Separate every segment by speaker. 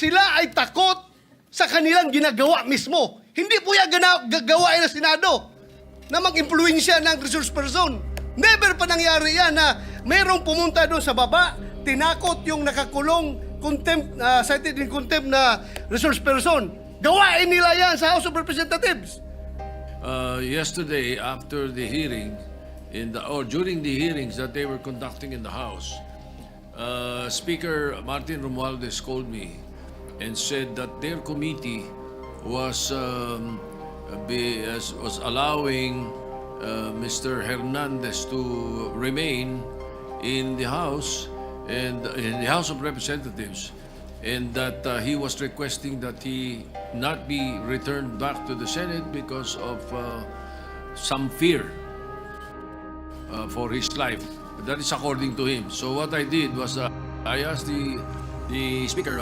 Speaker 1: sila ay takot sa kanilang ginagawa mismo. Hindi po yan gagawain ng Senado na mag-impluensya ng resource person. Never pa nangyari yan na mayroong pumunta doon sa baba, tinakot yung nakakulong, cited in contempt na resource person. Gawain nila yan sa House of Representatives.
Speaker 2: Yesterday, after the hearing, or during the hearings that they were conducting in the House, Speaker Martin Romualdez called me and said that their committee was allowing Mr. Hernandez to remain in the House and in the House of Representatives, and that he was requesting that he not be returned back to the Senate because of some fear for his life. That is according to him. So what I did was I asked the Speaker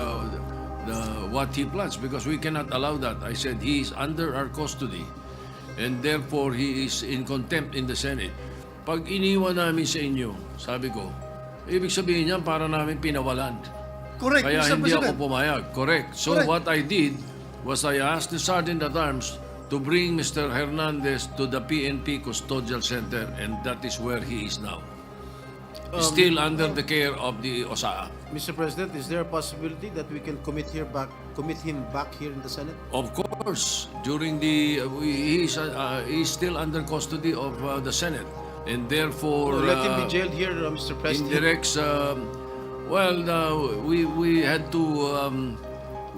Speaker 2: what he plans, because we cannot allow that. I said he is under our custody and therefore he is in contempt in the Senate. Pag iniwan namin sa inyo, sabi ko, ibig sabihin niyan para namin pinawalan.
Speaker 1: Correct,
Speaker 2: Kaya
Speaker 1: Mr.
Speaker 2: hindi
Speaker 1: President.
Speaker 2: ako pumayag. Correct. So
Speaker 1: Correct.
Speaker 2: what I did was I asked the Sergeant at Arms to bring Mr. Hernandez to the PNP Custodial Center, and that is where he is now. Still under the care of the OSAA.
Speaker 3: Mr. President, is there a possibility that we can commit him back here in the Senate?
Speaker 2: Of course, during the he's still under custody of the Senate, and therefore
Speaker 3: Let him be jailed here, Mr. President.
Speaker 2: indirects.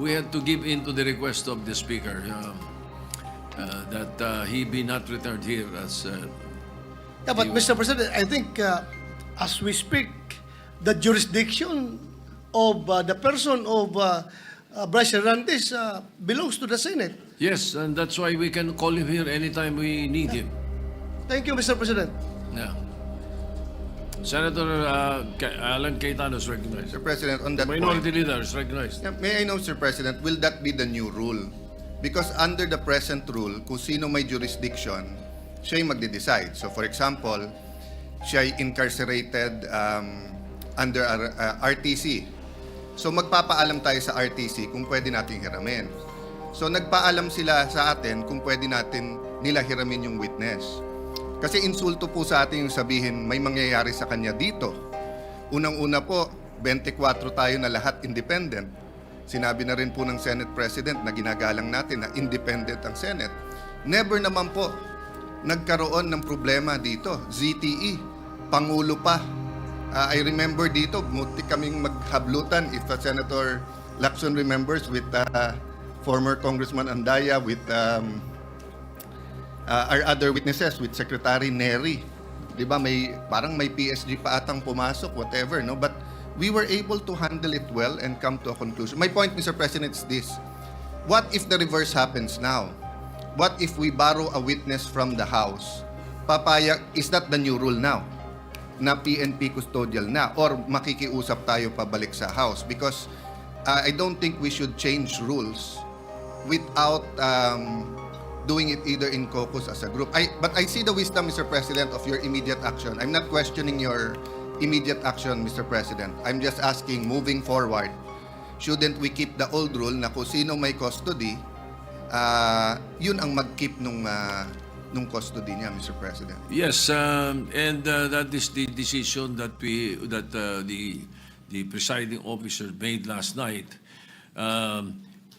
Speaker 2: We had to give in to the request of the Speaker that he be not returned here as.
Speaker 1: Yeah, but Mr. President, I think as we speak, the jurisdiction of the person of Bryce Hernandez belongs to the Senate.
Speaker 2: Yes, and that's why we can call him here anytime we need him.
Speaker 1: Thank you, Mr. President.
Speaker 2: Yeah. Senator Alan Cayetano is recognized.
Speaker 4: Sir President, on that
Speaker 2: Minority
Speaker 4: point,
Speaker 2: Leader is recognized.
Speaker 4: may I know, Sir President, will that be the new rule? Because under the present rule, kung sino may jurisdiction, siya yung magde-decide. So for example, siya ay incarcerated under RTC. So magpapaalam tayo sa RTC kung pwede natin hiramin. So nagpaalam sila sa atin kung pwede nila hiramin yung witness. Kasi insulto po sa atin yung sabihin may mangyayari sa kanya dito. Unang-una po, 24 tayo na lahat independent. Sinabi na rin po ng Senate President na ginagalang natin na independent ang Senate. Never naman po nagkaroon ng problema dito. ZTE, Pangulo pa. I remember dito, muti kaming maghablutan, if Senator Lacson remembers, with former Congressman Andaya, with our other witnesses, with Secretary Neri. Diba, parang may PSG pa atang pumasok, whatever, no? But we were able to handle it well and come to a conclusion. My point, Mr. President, is this. What if the reverse happens now? What if we borrow a witness from the House? Is that the new rule now? Na PNP custodial na? Or makikiusap tayo pabalik sa House? Because I don't think we should change rules without doing it either in caucus as a group. But I see the wisdom, Mr. President, of your immediate action. I'm not questioning your immediate action, Mr. President. I'm just asking, moving forward, shouldn't we keep the old rule na kung sino may custody, yun ang mag-keep nung custody niya, Mr. President?
Speaker 2: Yes, and that is the decision that the presiding officer made last night.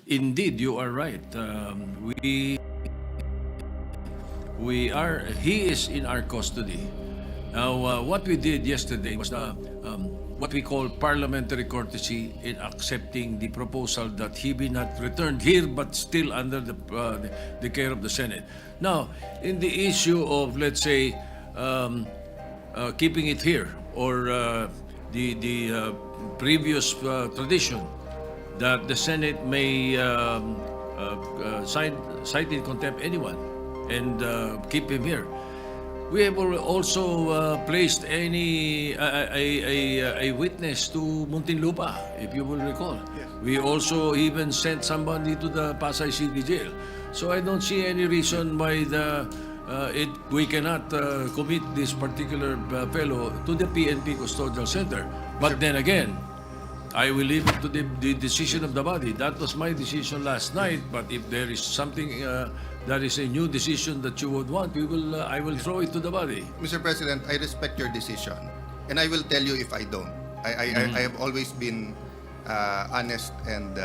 Speaker 2: Indeed, you are right. He is in our custody. Now, what we did yesterday was what we call parliamentary courtesy in accepting the proposal that he be not returned here but still under the care of the Senate. Now, in the issue of, let's say, keeping it here, or the previous tradition that the Senate may cite in contempt anyone and keep him here. We have also placed a witness to Muntinlupa, if you will recall.
Speaker 1: Yes.
Speaker 2: We also even sent somebody to the Pasay City Jail. So I don't see any reason why we cannot commit this particular fellow to the PNP Custodial Center. But then again, I will leave it to the decision of the body. That was my decision last night. But if there is something that is a new decision that you would want, I will throw it to the body.
Speaker 4: Mr. President, I respect your decision, and I will tell you if I don't. I have always been honest and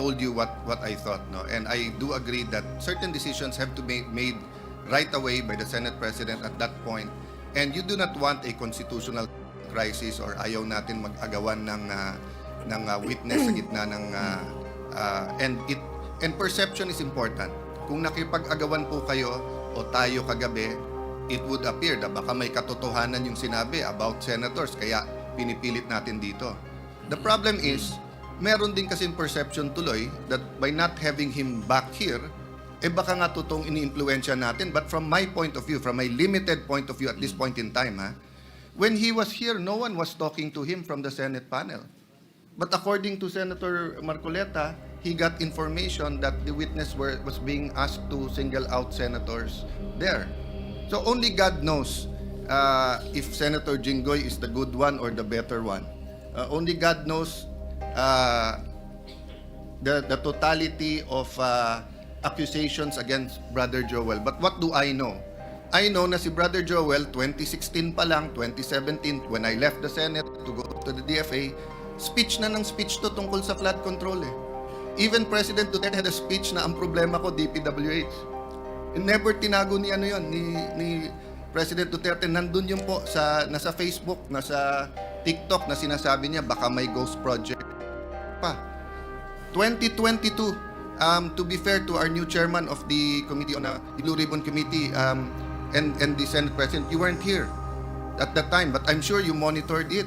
Speaker 4: told you what I thought, no? And I do agree that certain decisions have to be made right away by the Senate President at that point. And you do not want a constitutional crisis or ayaw natin mag-agawan ng witness sa gitna ng and perception is important. Kung nakipag-agawan po kayo o tayo kagabi, it would appear na baka may katotohanan yung sinabi about senators kaya pinipilit natin dito. The problem is, meron din kasing perception tuloy that by not having him back here, baka nga totoong ini-impluwensya natin. But from my point of view, from my limited point of view at this point in time, when he was here, no one was talking to him from the Senate panel. But according to Senator Marcoleta, he got information that the witness was being asked to single out senators there. So only God knows if Senator Jinggoy is the good one or the better one. Only God knows the totality of accusations against Brother Joel. But what do I know? I know na si Brother Joel, 2016 pa lang, 2017, when I left the Senate to go to the DFA, speech na ng speech to tungkol sa flood control eh. Even President Duterte had a speech na ang problema ko, DPWH. And never tinago ni ano yun, ni President Duterte. Nandun yun po, nasa Facebook, nasa TikTok na sinasabi niya, baka may ghost project pa. 2022, to be fair to our new chairman of the Committee on the Blue Ribbon Committee, and the Senate President, you weren't here at that time, but I'm sure you monitored it.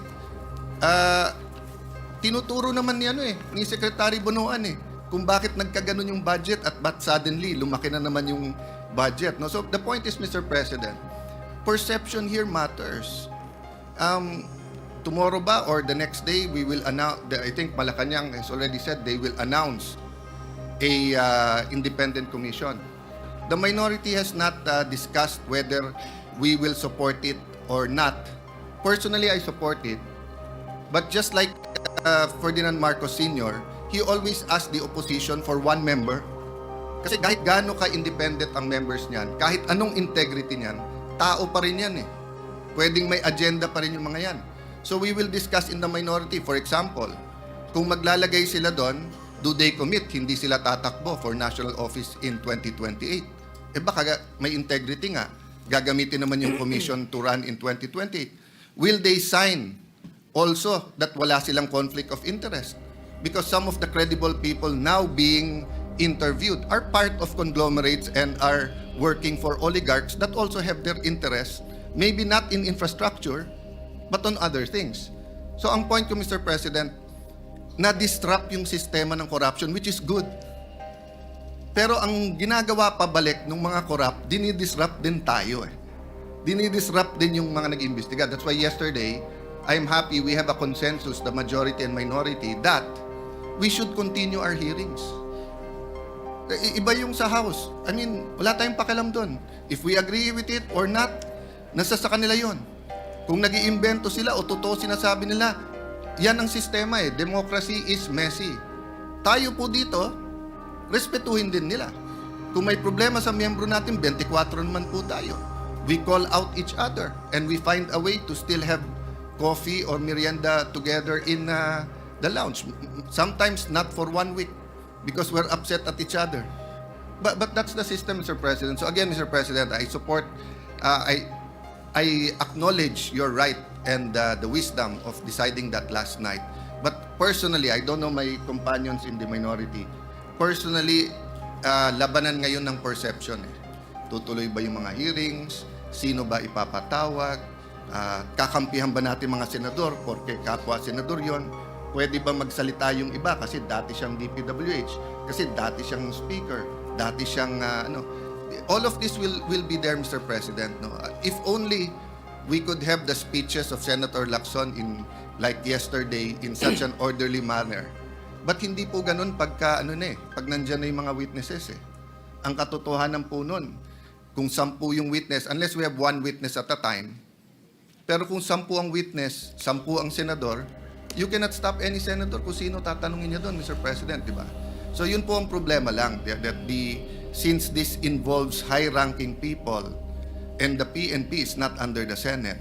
Speaker 4: Tinuturo naman ni Secretary Bonoan kung bakit nagkaganon yung budget at ba't suddenly lumaki na naman yung budget. No? So the point is, Mr. President, perception here matters. Tomorrow ba or the next day, we will announce, I think Malacanang has already said they will announce a independent commission. The minority has not discussed whether we will support it or not. Personally, I support it. But just like Ferdinand Marcos Sr., he always asked the opposition for one member. Kasi kahit gaano ka-independent ang members niyan, kahit anong integrity niyan, tao pa rin yan eh. Pwedeng may agenda pa rin yung mga yan. So we will discuss in the minority. For example, kung maglalagay sila doon, do they commit? Hindi sila tatakbo for national office in 2028. Baka may integrity nga. Gagamitin naman yung commission to run in 2028. Will they sign also that wala silang conflict of interest? Because some of the credible people now being interviewed are part of conglomerates and are working for oligarchs that also have their interests, maybe not in infrastructure, but on other things. So ang point ko, Mr. President, na-disrupt yung sistema ng corruption, which is good. Pero ang ginagawa pabalik ng mga corrupt, dinidisrupt din tayo eh. Dinidisrupt din yung mga nag-imbestiga. That's why yesterday, I'm happy we have a consensus, the majority and minority, that we should continue our hearings. Iba yung sa House. I mean, wala tayong pakialam doon. If we agree with it or not, nasa sa kanila yon. Kung nag-iimbento sila o totoo sinasabi nila, yan ang sistema eh. Democracy is messy. Tayo po dito, respetuhin din nila. Kung may problema sa miyembro natin, 24 naman po tayo. We call out each other and we find a way to still have coffee or merienda together in the lounge. Sometimes not for 1 week because we're upset at each other. But that's the system, Mr. President. So again, Mr. President, I support, I acknowledge your right and the wisdom of deciding that last night. But personally, I don't know my companions in the minority. Personally, labanan ngayon ng perception. Tutuloy ba yung mga hearings? Sino ba ipapatawag? Kakampihan ba natin mga senador? Porque kapwa senador yon. Pwede ba magsalita yung iba? Kasi dati siyang DPWH. Kasi dati siyang speaker. Dati siyang all of this will be there, Mr. President. No? If only we could have the speeches of Senator Lacson in like yesterday in such an orderly manner. But hindi po ganun pagka pag nandiyan na yung mga witnesses eh. Ang katotohanan po nun, kung 10 yung witness, unless we have 1 witness at a time, pero kung 10 ang witness, 10 ang senador, You cannot stop any senator kung sino tatanungin niya doon, Mr. President, di ba? So yun po ang problema lang, since this involves high-ranking people and the PNP is not under the Senate,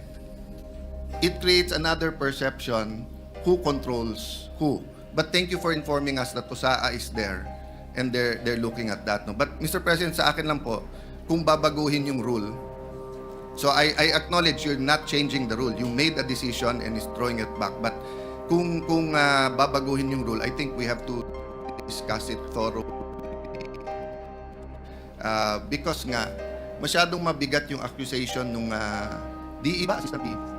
Speaker 4: it creates another perception who controls who. But thank you for informing us that PUSAA is there and they're looking at that. No? But Mr. President, sa akin lang po, kung babaguhin yung rule, so I acknowledge you're not changing the rule. You made a decision and is throwing it back. But kung babaguhin yung rule, I think we have to discuss it thoroughly. Because nga, masyadong mabigat yung accusation nung DE ba?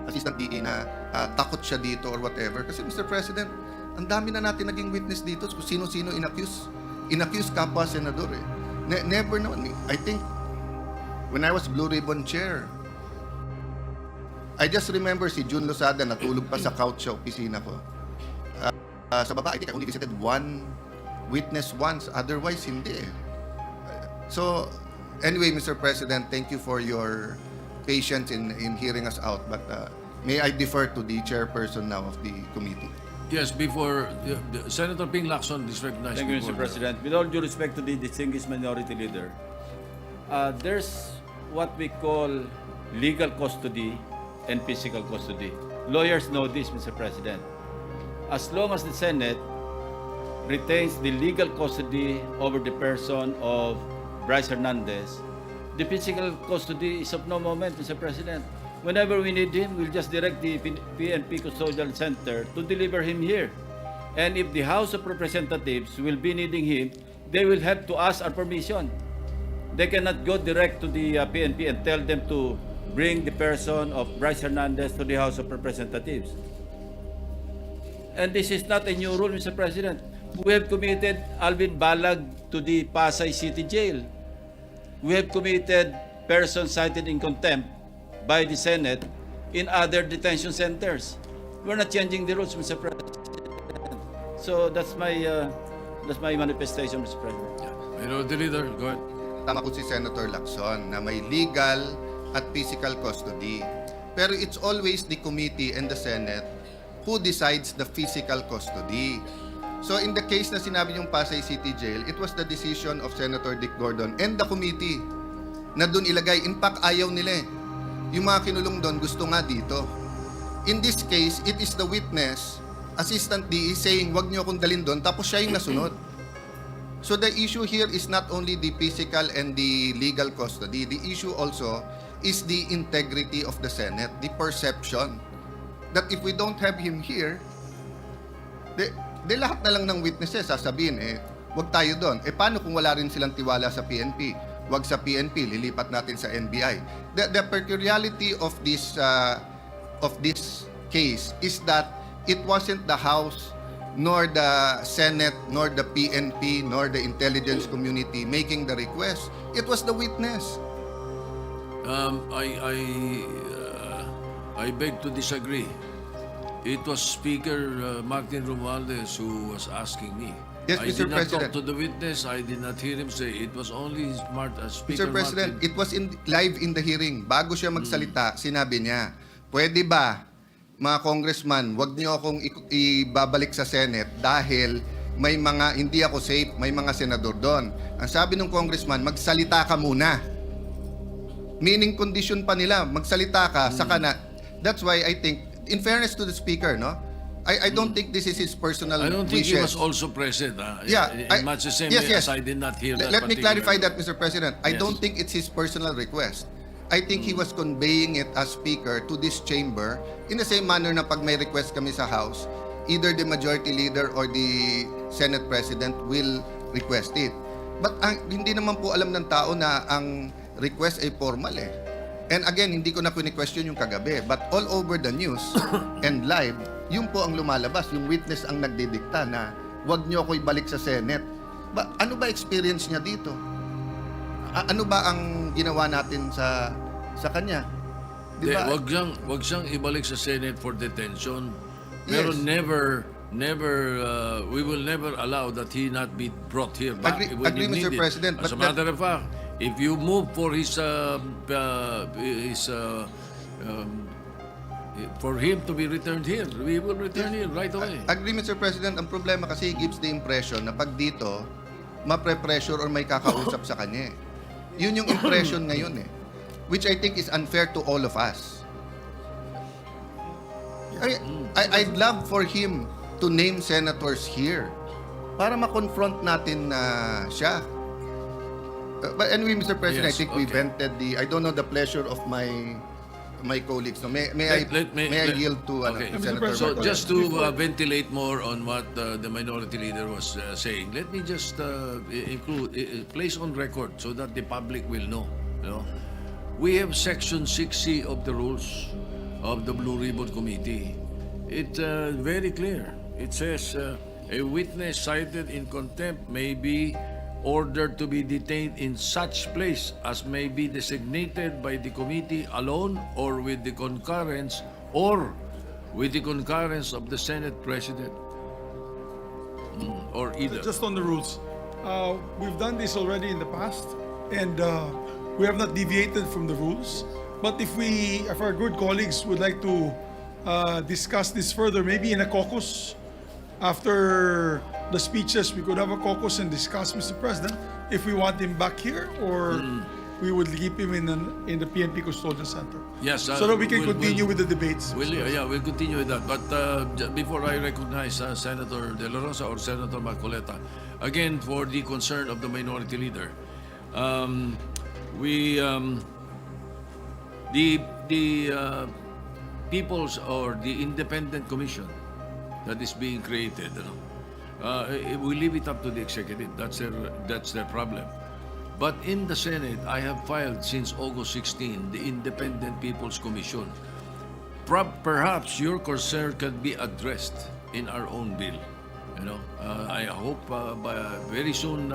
Speaker 4: Assistant DE na takot siya dito or whatever. Kasi Mr. President, ang dami na natin naging witness dito kung sino-sino inaccuse kapwa senador eh. Never naman. I think when I was Blue Ribbon Chair, I just remember si June Losada natulog pa sa couch sa opisina ko. Sa baba, I think I only visited one witness once. Otherwise, hindi eh. So, anyway, Mr. President, thank you for your patience in hearing us out. But may I defer to the chairperson now of the committee.
Speaker 2: Yes, before Senator Ping Lacson is recognized.
Speaker 5: Thank you, Mr.
Speaker 2: before
Speaker 5: President. With all due respect to the distinguished minority leader, there's what we call legal custody and physical custody. Lawyers know this, Mr. President. As long as the Senate retains the legal custody over the person of Bryce Hernandez, the physical custody is of no moment, Mr. President. Whenever we need him, we'll just direct the PNP Custodial Center to deliver him here. And if the House of Representatives will be needing him, they will have to ask our permission. They cannot go direct to the PNP and tell them to bring the person of Bryce Hernandez to the House of Representatives. And this is not a new rule, Mr. President. We have committed Alvin Balag to the Pasay City Jail. We have committed persons cited in contempt by the Senate in other detention centers. We're not changing the rules, Mr. President. So that's my manifestation, Mr. President.
Speaker 2: Minority Leader, go ahead.
Speaker 4: Tama po si Senator Lacson na may legal at physical custody. Pero it's always the committee and the Senate who decides the physical custody. So in the case na sinabi yung Pasay City Jail, it was the decision of Senator Dick Gordon and the committee na doon ilagay. In fact, ayaw nila eh. Yung mga kinulong doon, gusto nga dito. In this case, it is the witness, Assistant DE, saying, wag niyo akong dalhin doon, tapos siya yung nasunod. So the issue here is not only the physical and the legal custody. The issue also is the integrity of the Senate, the perception that if we don't have him here, lahat na lang ng witnesses sasabihin, wag tayo doon. Paano kung wala rin silang tiwala sa PNP? Wag sa PNP, lilipat natin sa NBI. The peculiarity of this case is that it wasn't the House, nor the Senate, nor the PNP, nor the intelligence community making the request. It was the witness.
Speaker 2: I beg to disagree. It was Speaker Martin Romualdez who was asking me.
Speaker 4: Yes,
Speaker 2: I
Speaker 4: Mr.
Speaker 2: did not
Speaker 4: President.
Speaker 2: talk to the witness. I did not hear him say. It was only Speaker
Speaker 4: Mr. President,
Speaker 2: Martin.
Speaker 4: it was live in the hearing. Bago siya magsalita, sinabi niya, pwede ba, mga congressman, wag niyo akong ibabalik sa Senate dahil may mga, hindi ako safe, may mga senador doon. Ang sabi ng congressman, magsalita ka muna. Meaning condition pa nila, magsalita ka, saka na. That's why I think, in fairness to the Speaker, no? I don't think this is his personal
Speaker 2: I don't think he
Speaker 4: wishes.
Speaker 2: was also present.
Speaker 4: Yeah,
Speaker 2: in much the same way as I did not hear that.
Speaker 4: Let me clarify
Speaker 2: particular-
Speaker 4: that, Mr. President. I
Speaker 2: Yes.
Speaker 4: don't think it's his personal request. I think he was conveying it as Speaker to this chamber in the same manner na pag may request kami sa House, either the Majority Leader or the Senate President will request it. But hindi naman po alam ng tao na ang request ay formal eh. And again, hindi ko na question yung kagabi. But all over the news and live, yun po ang lumalabas. Yung witness ang nagdidikta na wag niyo ako ibalik sa Senate. Ano ba experience niya dito? Ano ba ang ginawa natin sa kanya? Di ba?
Speaker 2: Wag siyang ibalik sa Senate for detention. Pero
Speaker 4: Yes.
Speaker 2: we will never allow that he not be brought here back when
Speaker 4: Agree,
Speaker 2: you
Speaker 4: Mr.
Speaker 2: need it.
Speaker 4: President,
Speaker 2: As a
Speaker 4: but
Speaker 2: matter of fact, if you move for his For him to be returned here, we will return here right away.
Speaker 4: Agree, Mr. President. Ang problema kasi gives the impression na pag dito, mapre-pressure or may kakausap sa kanya. Yun yung impression ngayon eh. Which I think is unfair to all of us. I'd love for him to name senators here para ma-confront natin na siya. But anyway, Mr. President,
Speaker 2: Yes,
Speaker 4: I think we
Speaker 2: okay.
Speaker 4: vented the... I don't know the pleasure of my colleagues. No? May I yield to
Speaker 2: Okay.
Speaker 4: Senator
Speaker 2: So
Speaker 4: Marcoleta?
Speaker 2: just to ventilate more on what the minority leader was saying, let me just place on record so that the public will know. You know, we have Section 6C of the rules of the Blue Ribbon Committee. It's very clear. It says a witness cited in contempt may be ordered to be detained in such place as may be designated by the committee alone or with the concurrence of the Senate President. Or either.
Speaker 6: Just on the rules, we've done this already in the past, and we have not deviated from the rules. But if our good colleagues would like to discuss this further, maybe in a caucus, after the speeches, we could have a caucus and discuss, Mr. President, if we want him back here or we would keep him in the PNP Custodial Center.
Speaker 2: Yes,
Speaker 6: so that we can
Speaker 2: we'll-
Speaker 6: continue with the debates.
Speaker 2: We'll continue with that. But before I recognize Senator De La Rosa or Senator Marcoleta, again, for the concern of the minority leader, the People's or the Independent Commission that is being created, we leave it up to the executive. That's their problem. But in the Senate, I have filed since August 16 the Independent People's Commission. Perhaps your concern can be addressed in our own bill. I hope very soon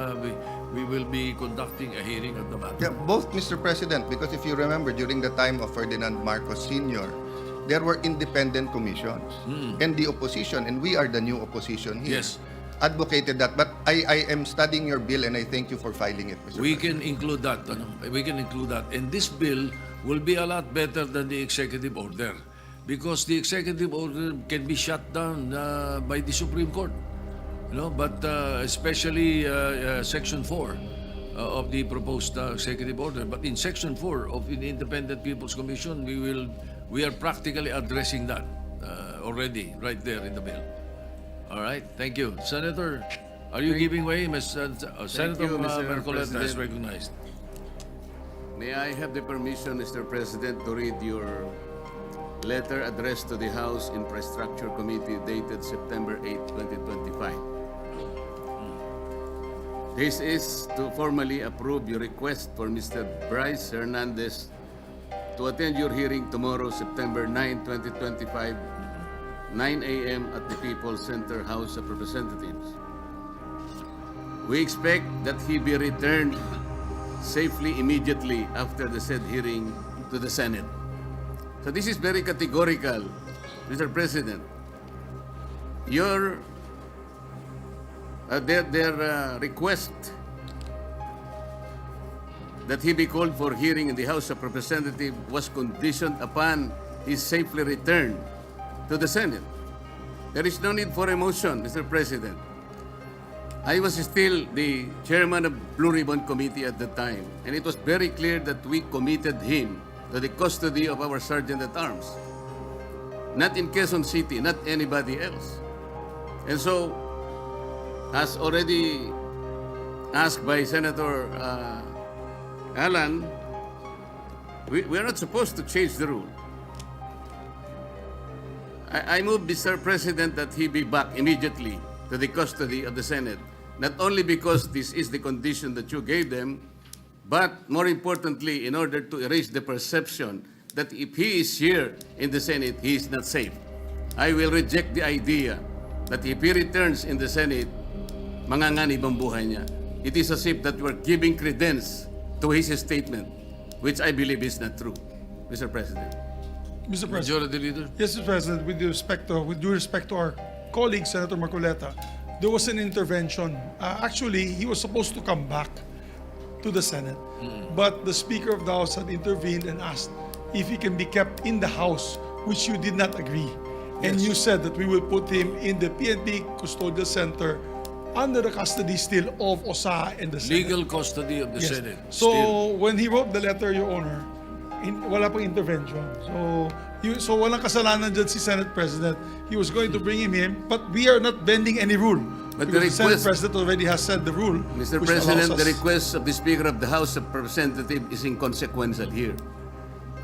Speaker 2: we will be conducting a hearing at the matter.
Speaker 4: Yeah, both, Mr. President, because if you remember, during the time of Ferdinand Marcos Sr., there were independent commissions. And the opposition, and we are the new opposition here,
Speaker 2: Yes.
Speaker 4: advocated that. But I am studying your bill and I thank you for filing it, Mr.
Speaker 2: We
Speaker 4: President.
Speaker 2: can include that. We can include that. And this bill will be a lot better than the executive order because the executive order can be shut down by the Supreme Court. But especially Section 4 of the proposed executive order. But in Section 4 of the Independent People's Commission, we are practically addressing that already right there in the bill. All right, thank you. Senator, are you giving way? Senator
Speaker 7: you, Mr.
Speaker 2: Marcoleta is
Speaker 7: President.
Speaker 2: recognized.
Speaker 7: May I have the permission, Mr. President, to read your letter addressed to the House Infrastructure Committee dated September 8, 2025. This is to formally approve your request for Mr. Bryce Hernandez to attend your hearing tomorrow, September 9, 2025, 9 a.m. at the People's Center House of Representatives. We expect that he be returned safely immediately after the said hearing to the Senate. So this is very categorical, Mr. President. Their request that he be called for hearing in the House of Representatives was conditioned upon his safely return to the Senate. There is no need for a motion, Mr. President. I was still the chairman of Blue Ribbon Committee at the time, and it was very clear that we committed him to the custody of our Sergeant-at-Arms. Not in Quezon City, not anybody else. And so, as already asked by Senator Alan, we are not supposed to change the rule. I move, Mr. President, that he be back immediately to the custody of the Senate, not only because this is the condition that you gave them, but more importantly, in order to erase the perception that if he is here in the Senate, he is not safe. I will reject the idea that if he returns in the Senate, manganganib ang buhay niya. It is as if that we're giving credence to his statement, which I believe is not true, Mr. President.
Speaker 6: Mr. President.
Speaker 2: Majority Leader.
Speaker 6: Yes, Mr. President, with due respect to our colleague, Senator Marcoleta, there was an intervention. Actually, he was supposed to come back to the Senate, but the Speaker of the House had intervened and asked if he can be kept in the House which you did not agree. And you said that we will put him in the PNP Custodial Center under the custody still of OSA and the Senate.
Speaker 2: Legal custody of the
Speaker 6: Yes.
Speaker 2: Senate.
Speaker 6: So
Speaker 2: Still.
Speaker 6: when he wrote the letter, Your Honor, wala pang intervention. So walang kasalanan dyan si Senate President. He was going to bring him in, but we are not bending any rule.
Speaker 7: But the
Speaker 6: because the Senate
Speaker 7: request-
Speaker 6: President already has said the rule.
Speaker 7: Mr.
Speaker 6: which
Speaker 7: President,
Speaker 6: allows
Speaker 7: the
Speaker 6: us-
Speaker 7: request of the Speaker of the House of Representatives is inconsequential here.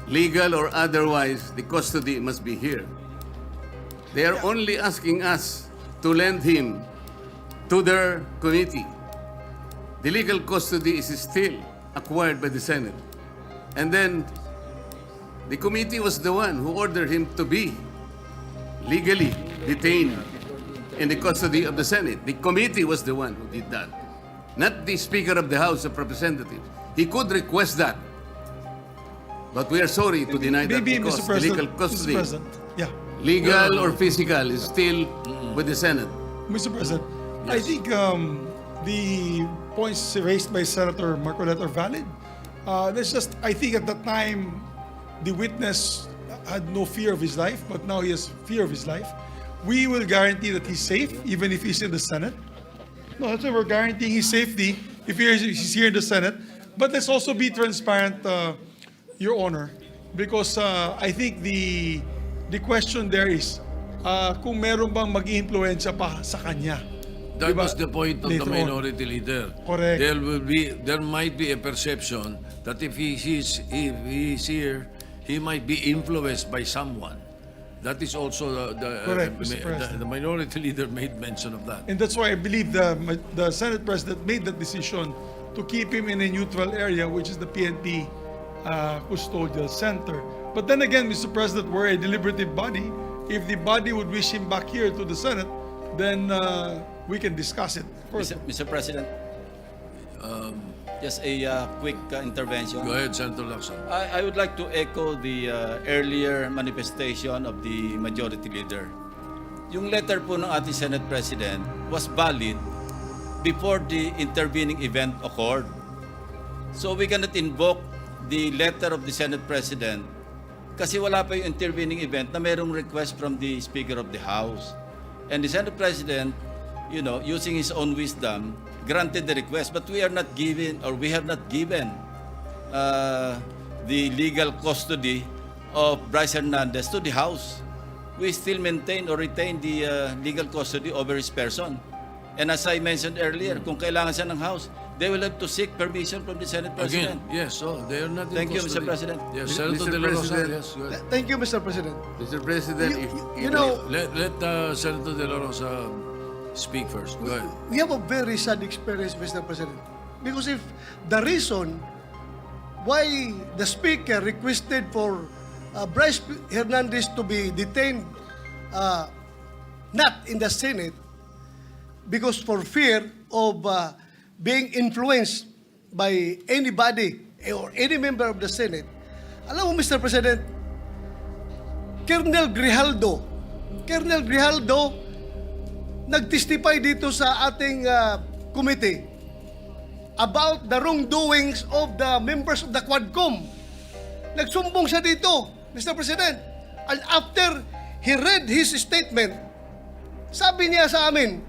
Speaker 7: Legal or otherwise, the custody must be here. They are only asking us to lend him to their committee. The legal custody is still acquired by the Senate. And then, the committee was the one who ordered him to be legally detained in the custody of the Senate. The committee was the one who did that, not the Speaker of the House of Representatives. He could request that, but we are sorry to deny that
Speaker 6: Maybe,
Speaker 7: because
Speaker 6: Mr.
Speaker 7: the
Speaker 6: President,
Speaker 7: legal
Speaker 6: Mr.
Speaker 7: custody,
Speaker 6: President, yeah.
Speaker 7: legal or physical, is still with the Senate.
Speaker 6: Mr. President, I think the points raised by Senator Marcoleta are valid. There's just, I think at that time, the witness had no fear of his life, but now he has fear of his life. We will guarantee that he's safe, even if he's in the Senate. No, that's why we're guaranteeing his safety if he's here in the Senate. But let's also be transparent, Your Honor, because I think the question there is, kung meron bang mag-iimpluwensya pa sa kanya.
Speaker 2: That
Speaker 6: Diba?
Speaker 2: was the point of the
Speaker 6: Later on.
Speaker 2: minority leader.
Speaker 6: Correct.
Speaker 2: There might be a perception that if he's here, he might be influenced by someone. That is also
Speaker 6: Correct, Mr. President.
Speaker 2: the minority leader made mention of that.
Speaker 6: And that's why I believe the Senate President made that decision to keep him in a neutral area, which is the PNP Custodial Center. But then again, Mr. President, we're a deliberative body. If the body would wish him back here to the Senate, then we can discuss it. Of course.
Speaker 8: Mr. President, just a quick intervention.
Speaker 2: Go ahead, Senator Lacson.
Speaker 8: I would like to echo the earlier manifestation of the majority leader. Yung letter po ng ating Senate President was valid before the intervening event occurred. So we cannot invoke the letter of the Senate President kasi wala pa yung intervening event na mayroong request from the Speaker of the House. And the Senate President, using his own wisdom, granted the request, but we have not given the legal custody of Bryce Hernandez to the House. We still maintain or retain the legal custody over his person. And as I mentioned earlier, kung kailangan siya ng House, they will have to seek permission from the Senate President.
Speaker 2: Again, yes, they are not in
Speaker 8: Thank you, Mr.
Speaker 2: custody.
Speaker 8: President.
Speaker 2: Yes,
Speaker 7: Mr.
Speaker 2: Senator De La Rosa,
Speaker 7: President.
Speaker 2: yes, go ahead.
Speaker 1: Thank you, Mr. President.
Speaker 7: Mr. President,
Speaker 1: You know,
Speaker 2: Let Senator De La Rosa speak first. Go ahead.
Speaker 1: we have a very sad experience, Mr. President. Because if the reason why the Speaker requested for Bryce Hernandez to be detained not in the Senate, because for fear of being influenced by anybody or any member of the Senate, alam mo, Mr. President, Colonel Grijaldo, nag-testify dito sa ating committee about the wrongdoings of the members of the Quadcom. Nagsumbong siya dito, Mr. President. And after he read his statement, sabi niya sa amin,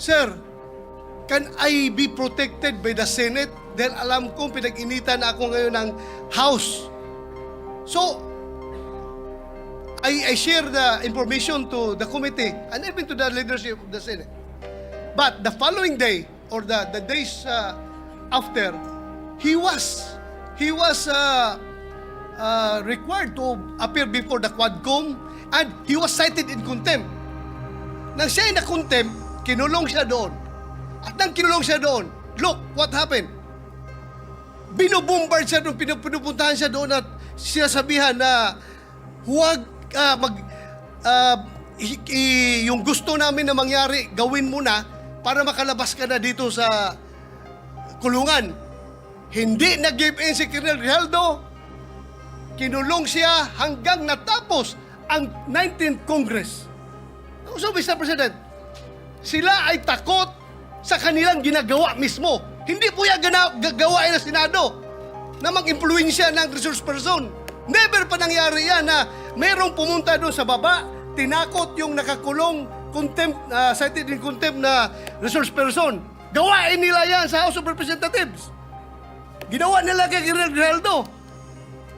Speaker 1: Sir, can I be protected by the Senate? Dahil alam kong pinag-initan na ako ngayon ng House. So, I share the information to the committee and even to the leadership of the Senate. But the following day or the days after, he was required to appear before the Quadcom and he was cited in contempt. Nang siya ay na-contempt, kinulong siya doon. At nang kinulong siya doon, look what happened. Binobombard siya doon, pinupuntahan siya doon at sinasabihan na huwag yung gusto namin na mangyari, gawin mo na para makalabas ka na dito sa kulungan. Hindi nag-give in si Colonel Grijaldo. Kinulong siya hanggang natapos ang 19th Congress. So, Mr. President, sila ay takot sa kanilang ginagawa mismo. Hindi po yan gawain ng Senado na mag-impluensya ng resource person. Never pa nangyari yan na Merong pumunta doon sa baba, tinakot yung nakakulong, cited in contempt na resource person. Gawain nila yan sa House of Representatives. Ginawa nila kay Rinaldo.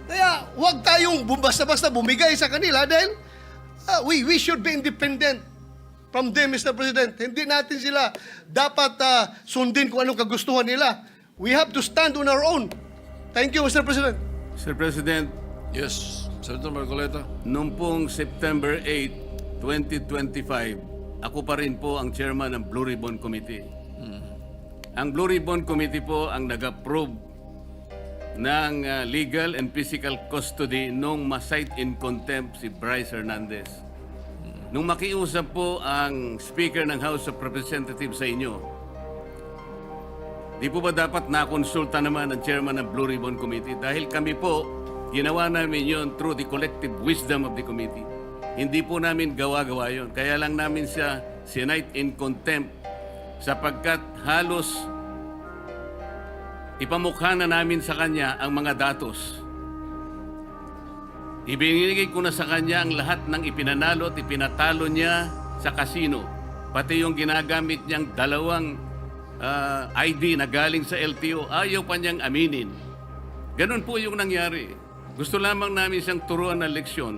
Speaker 1: Kaya huwag tayong basta-basta bumigay sa kanila dahil we should be independent from them, Mr. President. Hindi natin sila dapat sundin kung anong kagustuhan nila. We have to stand on our own. Thank you, Mr. President.
Speaker 7: Mr. President,
Speaker 2: Yes, Senator Marcoleta.
Speaker 7: noong pong September 8, 2025, ako pa rin po ang chairman ng Blue Ribbon Committee. Ang Blue Ribbon Committee po ang nag-approve ng legal and physical custody nung ma-cite in contempt si Bryce Hernandez. Nung makiusap po ang Speaker ng House of Representatives sa inyo, di po ba dapat nakonsulta naman ang chairman ng Blue Ribbon Committee? Dahil kami po, ginawa namin yon through the collective wisdom of the committee. Hindi po namin gawa-gawa yon. Kaya lang namin siya sinite in contempt sapagkat halos ipamukha na namin sa kanya ang mga datos. Ibinigay ko na sa kanya ang lahat ng ipinanalo at ipinatalo niya sa casino. Pati yung ginagamit niyang dalawang ID na galing sa LTO, ayaw pa niyang aminin. Ganun po yung nangyari. Gusto lamang namin siyang turuan ng leksyon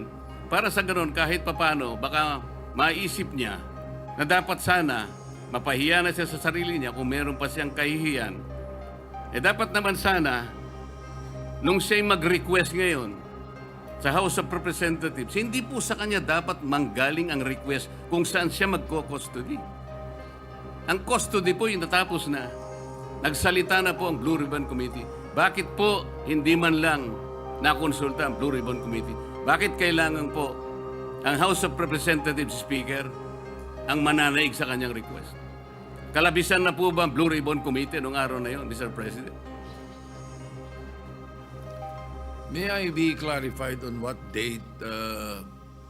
Speaker 7: para sa ganun kahit papano baka maisip niya na dapat sana mapahiya na siya sa sarili niya kung meron pa siyang kahihiyan. Dapat naman sana nung siya'y mag-request ngayon sa House of Representatives, hindi po sa kanya dapat manggaling ang request kung saan siya magko-custody. Ang custody po yung natapos na. Nagsalita na po ang Blue Ribbon Committee. Bakit po hindi man lang nakonsulta ang Blue Ribbon Committee? Bakit kailangan po ang House of Representatives Speaker ang mananaig sa kanyang request? Kalabisan na po ba ang Blue Ribbon Committee noong araw na yon, Mr. President?
Speaker 2: May I be clarified on what date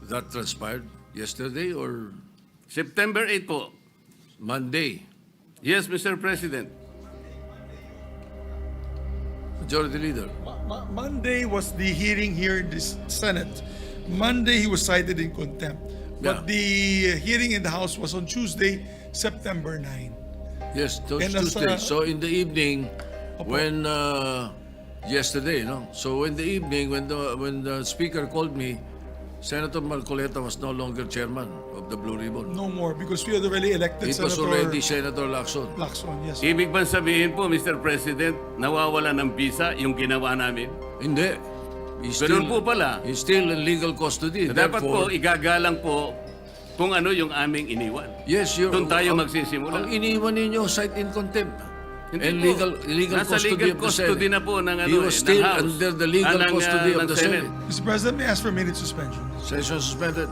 Speaker 2: that transpired? Yesterday or
Speaker 7: September 8 po.
Speaker 2: Monday?
Speaker 7: Yes, Mr. President.
Speaker 2: Majority Leader.
Speaker 6: Monday was the hearing here in the Senate. Monday he was cited in contempt.
Speaker 2: Yeah.
Speaker 6: But the hearing in the House was on Tuesday, September 9.
Speaker 2: Yes,
Speaker 6: And as,
Speaker 2: Tuesday. So in the evening, when yesterday, no. So in the evening, when the speaker called me, Senator Marcoleta was no longer chairman of the Blue Ribbon.
Speaker 6: No more because we had already elected
Speaker 2: It was
Speaker 6: Senator
Speaker 2: already Senator Lacson.
Speaker 6: Lacson. Yes.
Speaker 7: Ibig bang sabihin po, Mr. President, nawawala ng visa yung ginawa namin?
Speaker 2: Hindi. He's
Speaker 7: Ganun po pala.
Speaker 2: He's still in legal custody.
Speaker 7: Dapat po,
Speaker 2: Therefore,
Speaker 7: igagalang po kung ano yung aming iniwan.
Speaker 2: yes, you're,
Speaker 7: Doon tayo
Speaker 2: ang-
Speaker 7: magsisimula.
Speaker 2: Ang iniwan ninyo, cite in contempt.
Speaker 7: Hindi
Speaker 2: And
Speaker 7: po.
Speaker 2: legal
Speaker 7: Nasa
Speaker 2: custody
Speaker 7: legal
Speaker 2: of the
Speaker 7: custody
Speaker 2: Senate.
Speaker 7: na po ng,
Speaker 2: He was still
Speaker 7: ng House.
Speaker 2: under the legal
Speaker 7: ng,
Speaker 2: custody of
Speaker 7: ng
Speaker 2: the Senate.
Speaker 6: Mr. President, may I ask for a minute suspension?
Speaker 2: Session suspended.